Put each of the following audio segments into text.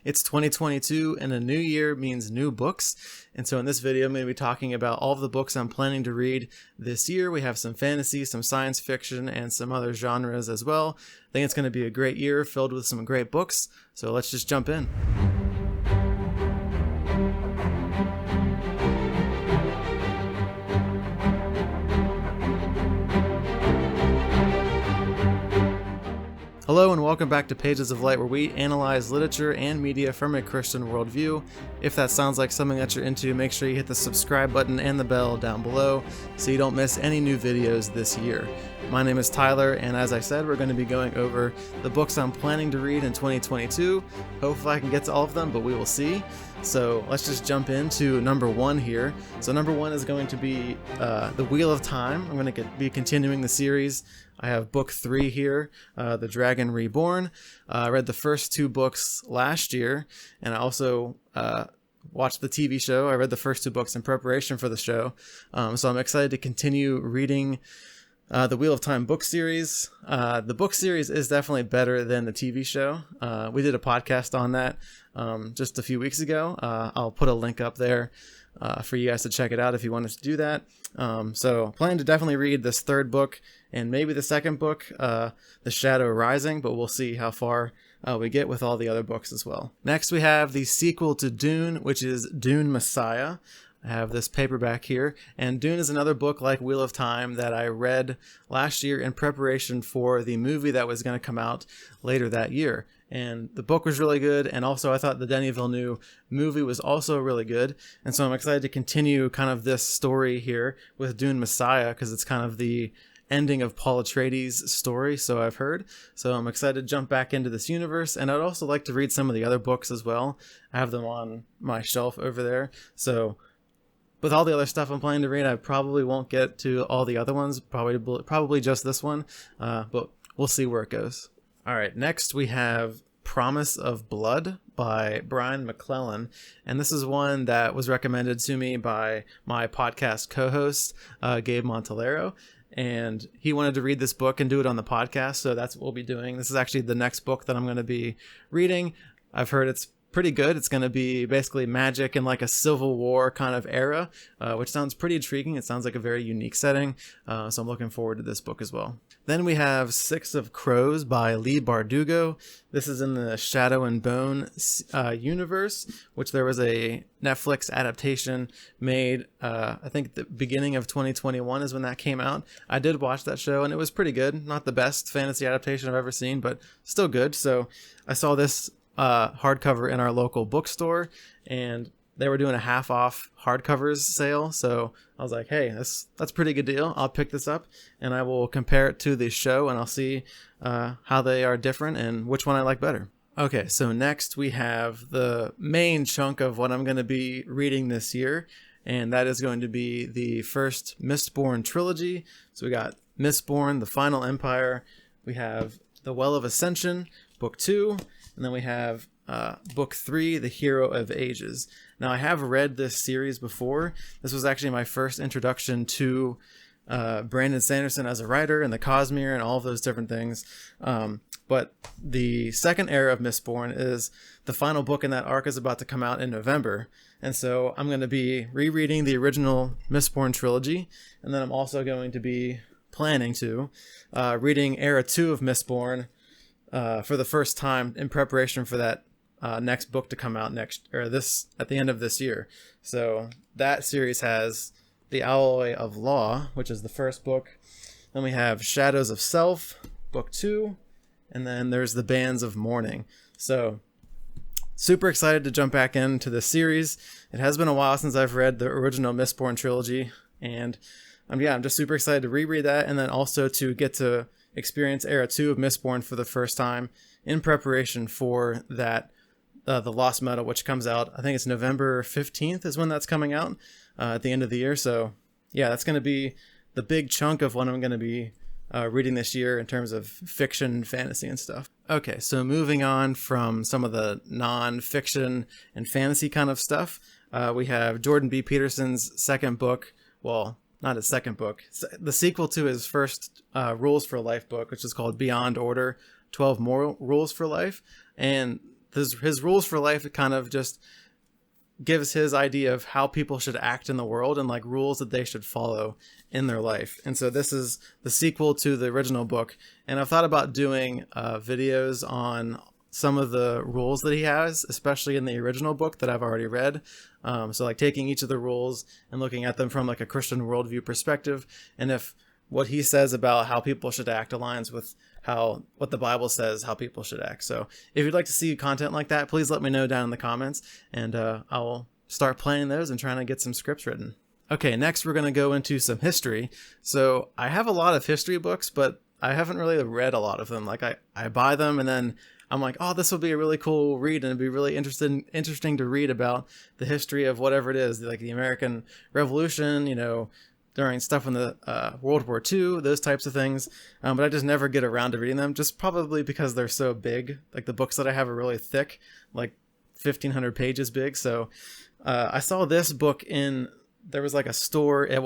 It's 2022 and a new year means new books. And so in this video, I'm going to be talking about all of the books I'm planning to read this year. We have some fantasy, some science fiction, and some other genres as well. I think it's going to be a great year filled with some great books. So let's just jump in. Hello and welcome back to Pages of Light, where we analyze literature and media from a Christian worldview. If that sounds like something that you're into, make sure you hit the subscribe button and the bell down below so you don't miss any new videos this year. My name is Tyler, and as I said, we're going to be going over the books I'm planning to read in 2022. Hopefully I can get to all of them, but we will see. So let's just jump into number one here. So number one is going to be The Wheel of Time. I'm going to be continuing the series. I have book 3 here, The Dragon Reborn. I read the first 2 books last year, and I also watched the TV show. I read the first 2 books in preparation for the show. So I'm excited to continue reading the Wheel of Time book series. The book series is definitely better than the TV show. We did a podcast on that just a few weeks ago. I'll put a link up there for you guys to check it out if you wanted to do that. So plan to definitely read this 3rd book and maybe the 2nd book, The Shadow Rising, but we'll see how far we get with all the other books as well. Next, we have the sequel to Dune, which is Dune Messiah. I have this paperback here, and Dune is another book like Wheel of Time that I read last year in preparation for the movie that was going to come out later that year. And the book was really good, and also I thought the Denis Villeneuve movie was also really good, and so I'm excited to continue kind of this story here with Dune Messiah, because it's kind of the ending of Paul Atreides' story, so I've heard. So I'm excited to jump back into this universe, and I'd also like to read some of the other books as well. I have them on my shelf over there, so with all the other stuff I'm planning to read, I probably won't get to all the other ones, probably just this one, but we'll see where it goes. All right, next we have Promise of Blood by Brian McClellan, and this is one that was recommended to me by my podcast co-host, Gabe Montalero, and he wanted to read this book and do it on the podcast, so that's what we'll be doing. This is actually the next book that I'm going to be reading. I've heard it's pretty good. It's going to be basically magic in like a Civil War kind of era, which sounds pretty intriguing. It sounds like a very unique setting, so I'm looking forward to this book as well. Then we have Six of Crows by Lee Bardugo. This is in the Shadow and Bone universe, which there was a Netflix adaptation made, I think the beginning of 2021 is when that came out. I did watch that show, and it was pretty good. Not the best fantasy adaptation I've ever seen, but still good. So I saw this hardcover in our local bookstore, and they were doing a half off hardcovers sale, so I was like, hey, that's a pretty good deal. I'll pick this up and I will compare it to the show, and I'll see how they are different and which one I like better. Okay, so next we have the main chunk of what I'm going to be reading this year, and that is going to be the first Mistborn trilogy. So we got Mistborn, The Final Empire, we have The Well of Ascension, Book 2, and then we have Book 3, The Hero of Ages. Now, I have read this series before. This was actually my first introduction to Brandon Sanderson as a writer and the Cosmere and all of those different things. But the second era of Mistborn is the final book in that arc is about to come out in November. And so I'm going to be rereading the original Mistborn trilogy. And then I'm also going to be planning to reading Era 2 of Mistborn for the first time in preparation for that next book to come out at the end of this year. So that series has The Alloy of Law, which is the first book. Then we have Shadows of Self, Book 2, and then there's The Bands of Mourning. So super excited to jump back into this series. It has been a while since I've read the original Mistborn trilogy, and I'm just super excited to reread that, and then also to get to experience Era 2 of Mistborn for the first time in preparation for that The Lost Metal, which comes out, I think it's November 15th is when that's coming out at the end of the year. So yeah, that's going to be the big chunk of what I'm going to be reading this year in terms of fiction, fantasy, and stuff. Okay, so moving on from some of the non-fiction and fantasy kind of stuff, we have Jordan B. Peterson's second book, well, not his second book, the sequel to his first Rules for Life book, which is called Beyond Order, 12 Moral Rules for Life. And his rules for life, it kind of just gives his idea of how people should act in the world and like rules that they should follow in their life. And so this is the sequel to the original book. And I've thought about doing videos on some of the rules that he has, especially in the original book that I've already read. So like taking each of the rules and looking at them from like a Christian worldview perspective. And if what he says about how people should act aligns with what the Bible says how people should act. So if you'd like to see content like that, please let me know down in the comments, and I'll start planning those and trying to get some scripts written. Okay, next we're going to go into some history. So I have a lot of history books, but I haven't really read a lot of them. Like I buy them and then I'm like, oh, this will be a really cool read, and it'd be really interesting to read about the history of whatever it is, like the American Revolution, during stuff in the World War II, those types of things. But I just never get around to reading them, just probably because they're so big. Like the books that I have are really thick, like 1,500 pages big. So I saw this book there was like a store at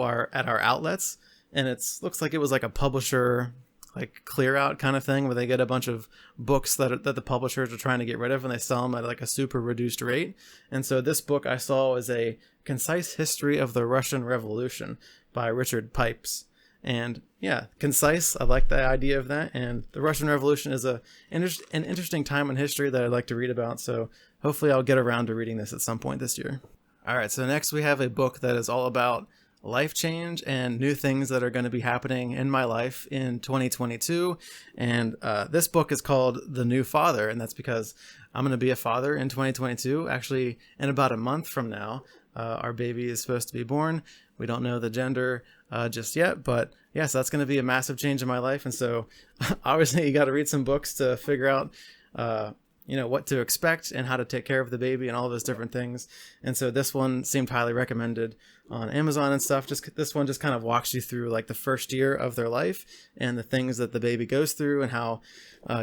our outlets, and looks like it was like a publisher, like clear out kind of thing, where they get a bunch of books that the publishers are trying to get rid of, and they sell them at like a super reduced rate. And so this book I saw was A Concise History of the Russian Revolution by Richard Pipes. And yeah, concise. I like the idea of that. And the Russian Revolution is an interesting time in history that I'd like to read about. So hopefully I'll get around to reading this at some point this year. All right. So next we have a book that is all about life change and new things that are going to be happening in my life in 2022. And this book is called The New Father. And that's because I'm going to be a father in 2022, actually in about a month from now. Our baby is supposed to be born. We don't know the gender just yet, but yeah, so that's going to be a massive change in my life. And so obviously you got to read some books to figure out, what to expect and how to take care of the baby and all those different things. And so this one seemed highly recommended on Amazon and stuff. This one just kind of walks you through like the first year of their life and the things that the baby goes through, and how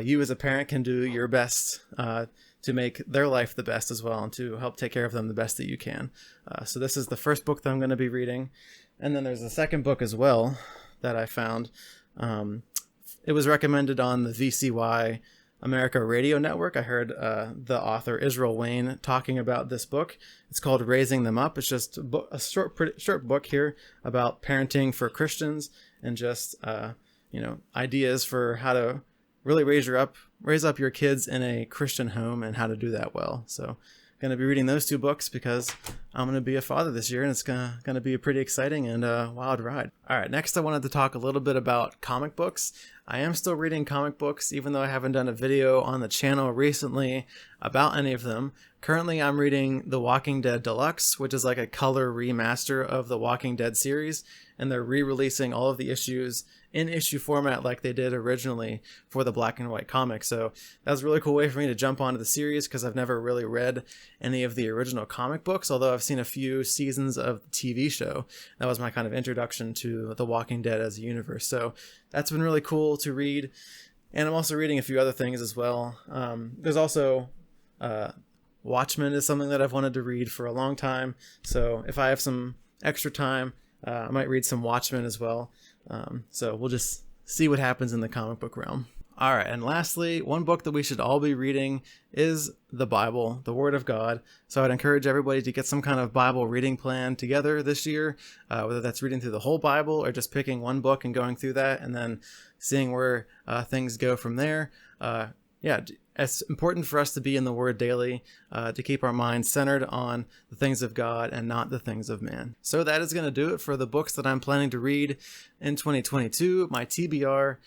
you as a parent can do your best to make their life the best as well, and to help take care of them the best that you can. So this is the first book that I'm going to be reading. And then there's a second book as well that I found. It was recommended on the VCY America Radio Network. I heard the author Israel Wayne talking about this book. It's called Raising Them Up. It's just a short book here about parenting for Christians, and just ideas for how to really raise up your kids in a Christian home and how to do that well. So going to be reading those two books because I'm going to be a father this year, and it's going to be a pretty exciting and wild ride. All right, next I wanted to talk a little bit about comic books. I am still reading comic books, even though I haven't done a video on the channel recently about any of them. Currently, I'm reading The Walking Dead Deluxe, which is like a color remaster of the Walking Dead series, and they're re-releasing all of the issues in issue format like they did originally for the black and white comic. So that was a really cool way for me to jump onto the series, because I've never really read any of the original comic books, although I've seen a few seasons of the TV show. That was my kind of introduction to The Walking Dead as a universe. So that's been really cool to read. And I'm also reading a few other things as well. There's also Watchmen is something that I've wanted to read for a long time. So if I have some extra time, I might read some Watchmen as well. So we'll just see what happens in the comic book realm. All right, and lastly, one book that we should all be reading is the Bible, the Word of God. So I'd encourage everybody to get some kind of Bible reading plan together this year, whether that's reading through the whole Bible or just picking one book and going through that and then seeing where things go from there. It's important for us to be in the Word daily, to keep our minds centered on the things of God and not the things of man. So that is going to do it for the books that I'm planning to read in 2022, my TBR.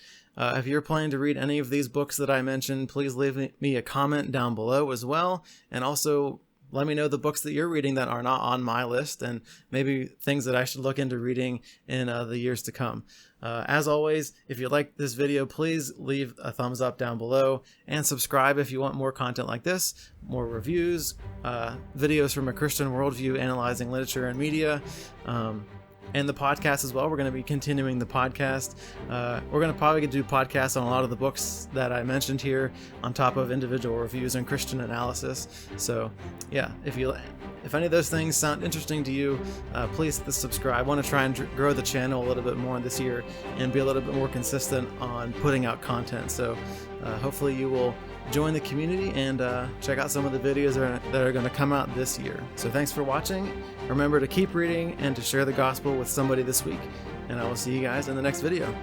If you're planning to read any of these books that I mentioned, please leave me a comment down below as well. And also let me know the books that you're reading that are not on my list, and maybe things that I should look into reading in the years to come. As always, if you like this video, please leave a thumbs up down below and subscribe if you want more content like this, more reviews, videos from a Christian worldview analyzing literature and media, and the podcast as well. We're going to be continuing the podcast. We're going to probably do podcasts on a lot of the books that I mentioned here, on top of individual reviews and Christian analysis. So yeah, if any of those things sound interesting to you, please hit the subscribe. I want to try and grow the channel a little bit more this year and be a little bit more consistent on putting out content. So hopefully you will join the community and check out some of the videos that are going to come out this year. So thanks for watching. Remember to keep reading and to share the gospel with somebody this week. And I will see you guys in the next video.